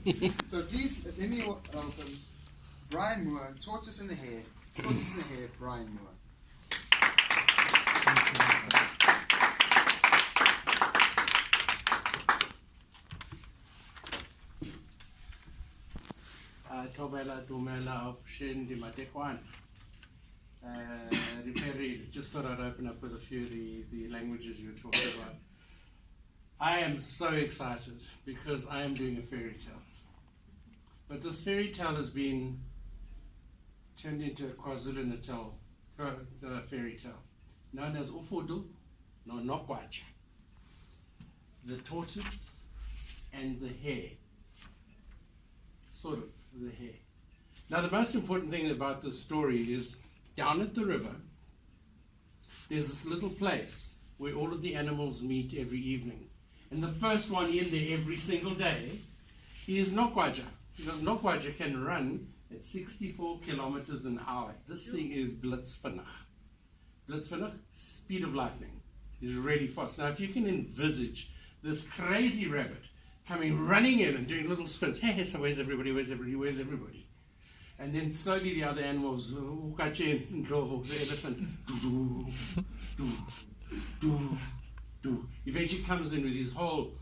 So please, let me welcome Brian Moore, Tortoise in the Hare. Tortoise in the Hare, Brian Moore. Tobela Dumela Option di Matekwan. Just thought I'd open up with a few of the languages you were talking about. I am so excited because I am doing a fairy tale. But this fairy tale has been turned into a KwaZulu-Natal fairy tale, known as Ufudu no Nogwaja, the tortoise and the hare. Sort of, the hare. Now the most important thing about this story is down at the river, there's this little place where all of the animals meet every evening. And the first one in there every single day is Nogwaja. Because Nogwaja can run at 64 kilometers an hour. This thing is blitzvinnig. Blitzvinnig, speed of lightning. Is really fast. Now if you can envisage this crazy rabbit coming running in and doing little spins. Hey, so where's everybody, where's everybody, where's everybody? And then slowly the other animals, the elephant, eventually comes in with his whole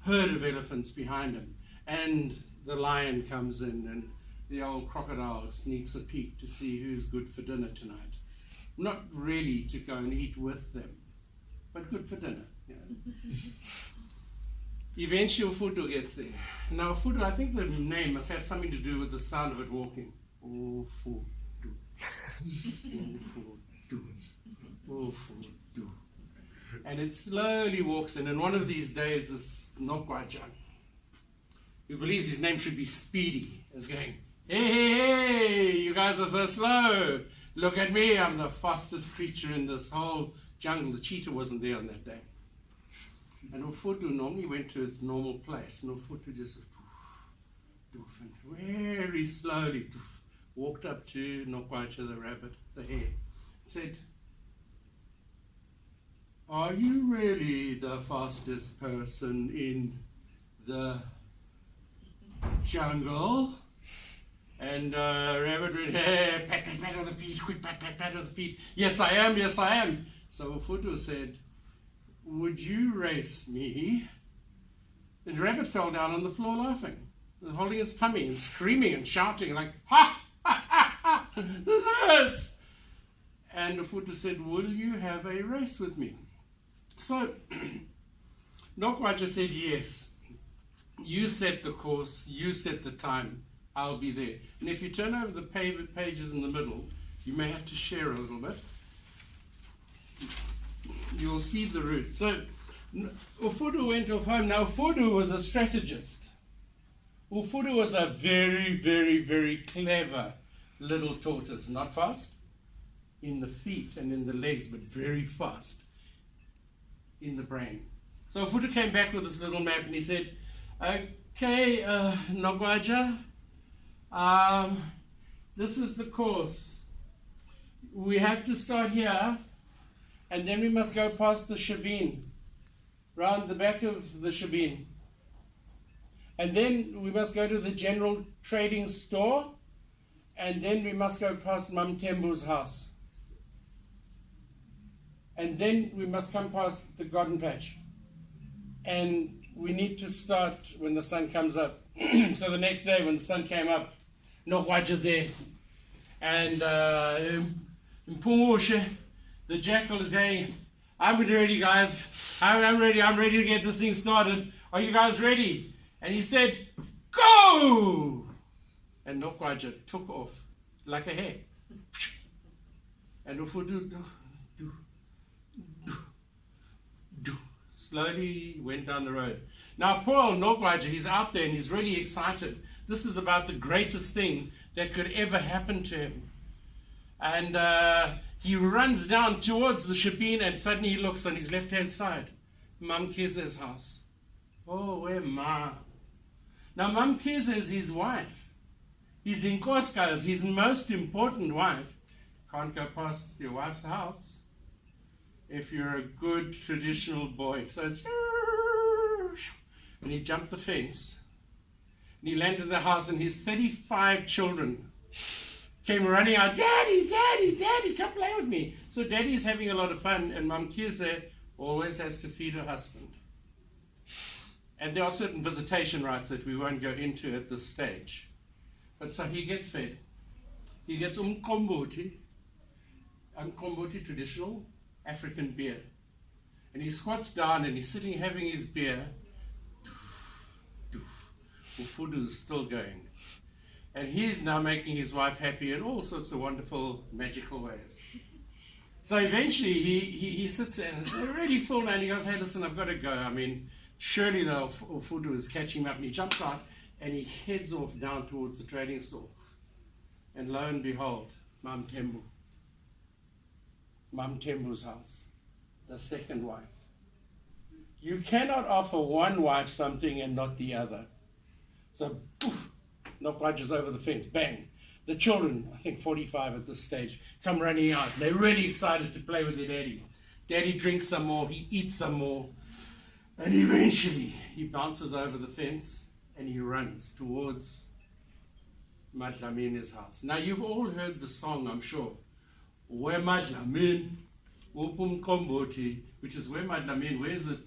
herd of elephants behind him. And the lion comes in and the old crocodile sneaks a peek to see who's good for dinner tonight. Not really to go and eat with them, but good for dinner. You know. Eventually Ufudu gets there. Now Ufudu, I think the name must have something to do with the sound of it walking. Ufudu. Ufudu. Ufudu. And it slowly walks in, and one of these days this Nogwaja, who believes his name should be Speedy, is going, hey, you guys are so slow. Look at me, I'm the fastest creature in this whole jungle. The cheetah wasn't there on that day. And Ufudu normally went to its normal place. And Ufudu just very slowly walked up to Nogwaja the rabbit, the hare, said, are you really the fastest person in the jungle? And rabbit went, hey, pat on the feet, quick pat on the feet. Yes, I am, yes, I am. So Ufudu said, would you race me? And the rabbit fell down on the floor laughing, and holding its tummy and screaming and shouting like, ha, ha, ha, ha, this hurts. And Ufudu said, will you have a race with me? So Nogwaja said, yes. You set the course, you set the time, I'll be there. And if you turn over the pages in the middle, you may have to share a little bit. You'll see the route. So Ufudu went off home. Now Ufudu was a strategist. Ufudu was a very, very, very clever little tortoise. Not fast in the feet and in the legs, but very fast in the brain. So Ufudu came back with this little map and he said, okay, Nogwaja, this is the course. We have to start here, and then we must go past the shebeen, round the back of the shebeen. And then we must go to the general trading store, and then we must go past Mam Tembu's house. And then we must come past the garden patch. And we need to start when the sun comes up. So the next day when the sun came up, Nogwaja's there. And Mpungushe, the jackal, is going, I'm ready, guys. I'm ready to get this thing started. Are you guys ready? And he said, go! And Nogwaja took off like a hare. And Ufudu slowly went down the road. Now poor Nogwaja, he's out there and he's really excited. This is about the greatest thing that could ever happen to him. And he runs down towards the shebeen, and suddenly he looks on his left-hand side. Mam Keza's house. Oh, where Ma? Now Mam Keza is his wife. He's in Koska's, his most important wife. Can't go past your wife's house if you're a good traditional boy. So it's, and he jumped the fence. And he landed in the house, and his 35 children came running out, Daddy, Daddy, Daddy, come play with me. So Daddy's having a lot of fun, and Mum Kize always has to feed her husband. And there are certain visitation rights that we won't go into at this stage. But so he gets fed. He gets umkomboti, traditional African beer. And he squats down and he's sitting having his beer. Ufudu is still going. And he's now making his wife happy in all sorts of wonderful, magical ways. So eventually he sits there and it's really full now, and he goes, hey, listen, I've got to go. I mean, surely the Ufudu is catching him up. And he jumps out and he heads off down towards the trading store. And lo and behold, Mam Tembu's house, the second wife. You cannot offer one wife something and not the other. So, poof, Nogwaja's over the fence, bang. The children, I think 45 at this stage, come running out. They're really excited to play with their daddy. Daddy drinks some more, he eats some more. And eventually, he bounces over the fence and he runs towards Madlamina's house. Now, you've all heard the song, I'm sure. Where Madlamin, Upum Komboti, which is where Madlamin, where's the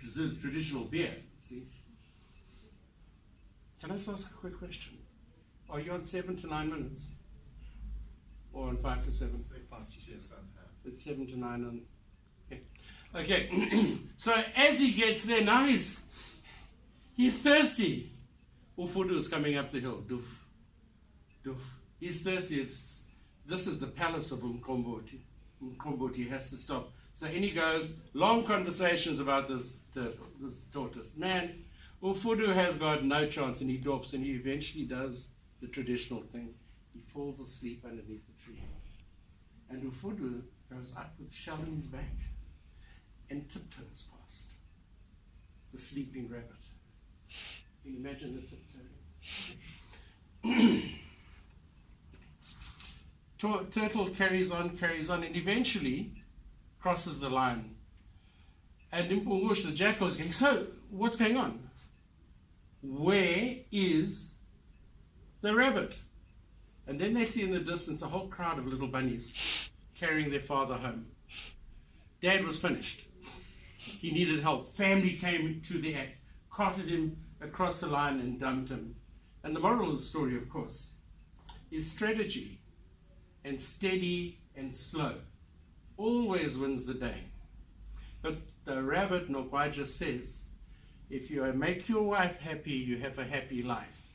traditional beer? See? Can I just ask a quick question? Are you on 7 to 9 minutes? Or on 5 to 7? It's 7 to 9 on. Okay. So as he gets there, now he's thirsty. Ufudu is coming up the hill. Doof. Doof. He's thirsty. This is the palace of Umkomboti. Umkomboti has to stop. So in he goes. Long conversations about this turtle, this tortoise. Man, Ufudu has got no chance, and he drops, and he eventually does the traditional thing. He falls asleep underneath the tree. And Ufudu goes up with the shell in his back and tiptoes past the sleeping rabbit. Can you imagine the tiptoeing? Turtle carries on, and eventually crosses the line. And Impungush, the jackal, is going, so, what's going on? Where is the rabbit? And then they see in the distance a whole crowd of little bunnies carrying their father home. Dad was finished. He needed help. Family came to the act, carted him across the line and dumped him. And the moral of the story, of course, is strategy and steady and slow always wins the day. But the rabbit Nogwaja says, if you make your wife happy, you have a happy life.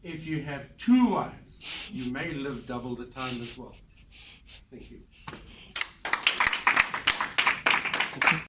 If you have 2 wives, you may live double the time as well. Thank you.